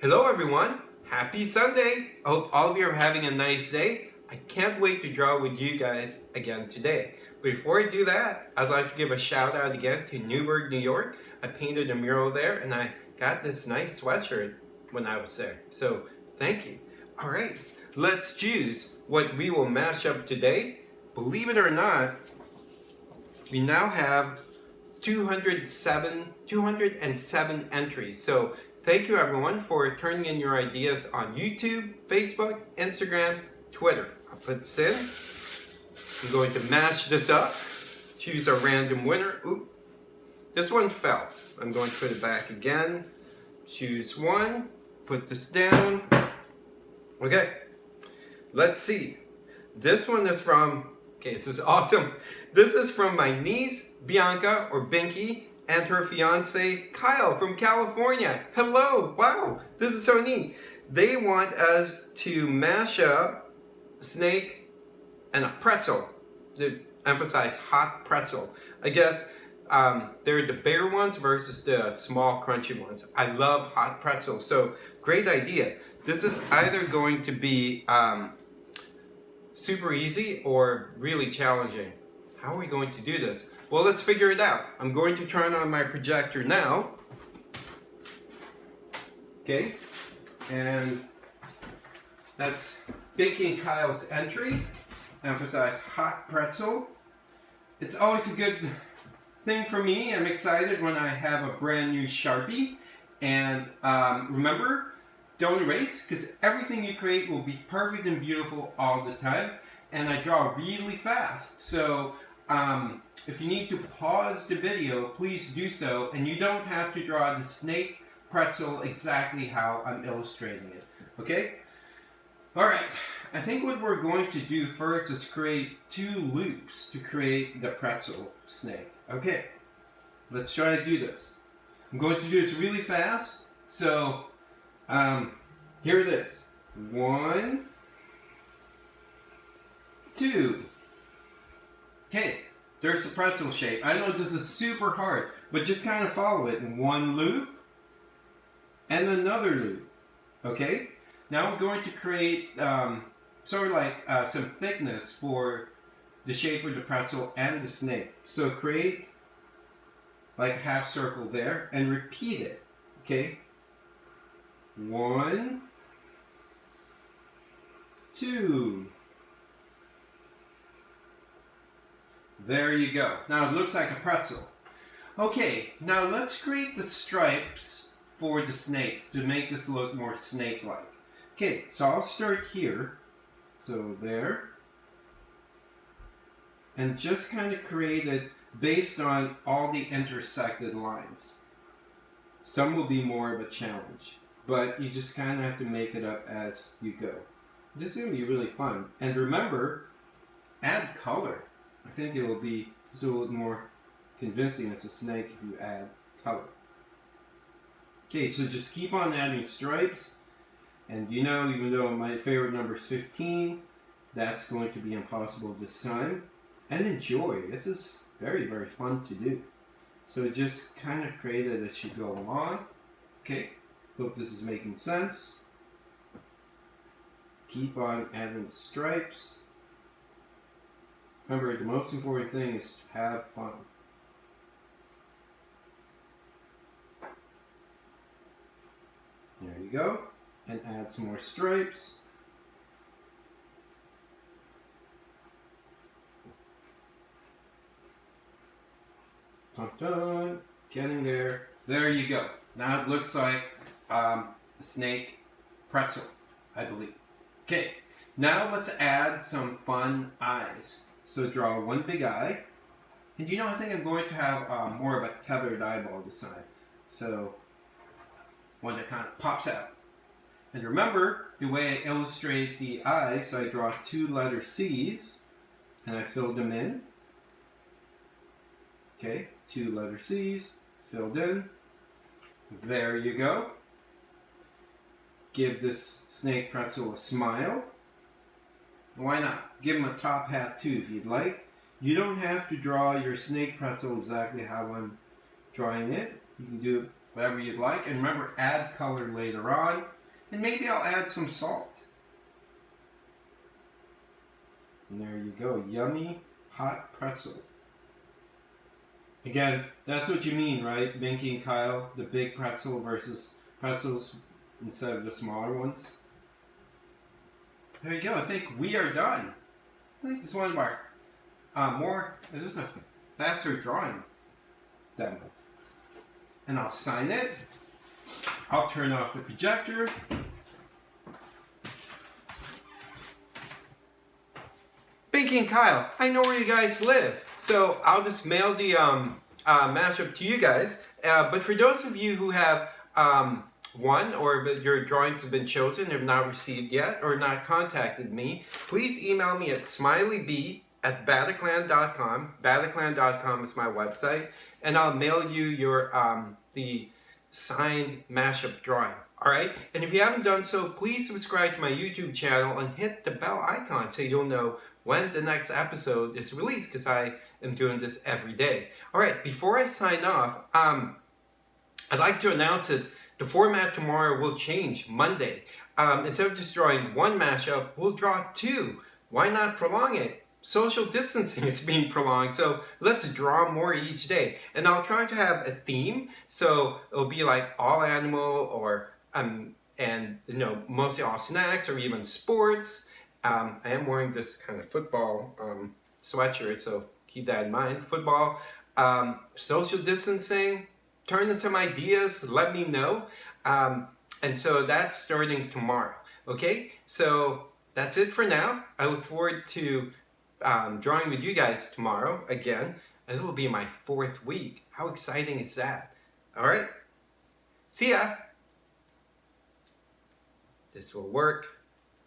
Hello everyone, happy Sunday. I hope all of you are having a nice day. I can't wait to draw with you guys again today. Before I do that, I'd like to give a shout out again to Newburgh, New York. I painted a mural there and I got this nice sweatshirt when I was there. So thank you. All right, let's choose what we will mash up today. Believe it or not, we now have 207 entries. So thank you everyone for turning in your ideas on YouTube, Facebook, Instagram, Twitter. I'll put this in. I'm going to mash this up, choose a random winner. Oop, this one fell. I'm going to put it back again, choose one, put this down. Okay, let's see. This one is from, okay, this is awesome. This is from my niece, Bianca, or Binky, and her fiance, Kyle, from California. Hello, wow, this is so neat. They want us to mash up a snake and a pretzel, to emphasize hot pretzel. I guess they're the bigger ones versus the small crunchy ones. I love hot pretzel, so great idea. This is either going to be super easy or really challenging. How are we going to do this? Well, let's figure it out. I'm going to turn on my projector now. Okay, and that's Binky and Kyle's entry. Emphasize hot pretzel. It's always a good thing for me. I'm excited when I have a brand new Sharpie. And remember, don't erase, because everything you create will be perfect and beautiful all the time. And I draw really fast. So if you need to pause the video, please do so. And you don't have to draw the snake pretzel exactly how I'm illustrating it. Okay? Alright, I think what we're going to do first is create 2 loops to create the pretzel snake. Okay, let's try to do this. I'm going to do this really fast. So, here it is. 1, 2. Okay, there's the pretzel shape. I know this is super hard, but just kind of follow it in 1 loop and another loop. Okay, now we're going to create sort of like some thickness for the shape of the pretzel and the snake. So create like a half circle there and repeat it. Okay, 1, 2. There you go. Now it looks like a pretzel. Okay, now let's create the stripes for the snakes to make this look more snake-like. Okay, so I'll start here. So there. And just kind of create it based on all the intersected lines. Some will be more of a challenge, but you just kind of have to make it up as you go. This is going to be really fun. And remember, add color. I think it will be just a little more convincing as a snake if you add color. Okay, so just keep on adding stripes. And you know, even though my favorite number is 15, that's going to be impossible this time. And enjoy. It is very, very fun to do. So just kind of create it as you go along. Okay, hope this is making sense. Keep on adding the stripes. Remember, the most important thing is to have fun. There you go. And add some more stripes. Dun dun. Getting there. There you go. Now it looks like a snake pretzel, I believe. Okay, now let's add some fun eyes. So draw 1 big eye. And you know, I think I'm going to have more of a tethered eyeball this time. So, one that kind of pops out. And remember, the way I illustrate the eyes, so I draw 2 letter C's, and I fill them in. Okay, 2 letter C's, filled in. There you go. Give this snake pretzel a smile. Why not? Give him a top hat too if you'd like. You don't have to draw your snake pretzel exactly how I'm drawing it. You can do it whatever you'd like. And remember, add color later on. And maybe I'll add some salt. And there you go, yummy hot pretzel. Again, that's what you mean, right? Binky and Kyle, the big pretzel versus pretzels instead of the smaller ones. There you go, I think we are done. I think this is one of our it is a faster drawing demo. And I'll sign it. I'll turn off the projector. Binky and Kyle, I know where you guys live, so I'll just mail the mashup to you guys. But for those of you who have won or your drawings have been chosen, have not received yet, or not contacted me, please email me at smileyb@bataclan.com. Bataclan.com is my website, and I'll mail you your the signed mashup drawing. Alright? And if you haven't done so, please subscribe to my YouTube channel and hit the bell icon so you'll know when the next episode is released, because I am doing this every day. Alright, before I sign off, I'd like to announce that the format tomorrow will change Monday. Instead of just drawing one mashup, we'll draw two. Why not prolong it? Social distancing is being prolonged, so let's draw more each day. And I'll try to have a theme, so it'll be like all animal or and you know, mostly all snacks or even sports. I am wearing this kind of football sweatshirt, so keep that in mind. Football, social distancing, turn in some ideas, let me know. And so that's starting tomorrow, okay? So that's it for now. I look forward to drawing with you guys tomorrow again, and it will be my 4th week. How exciting is that? All right, see ya. This will work.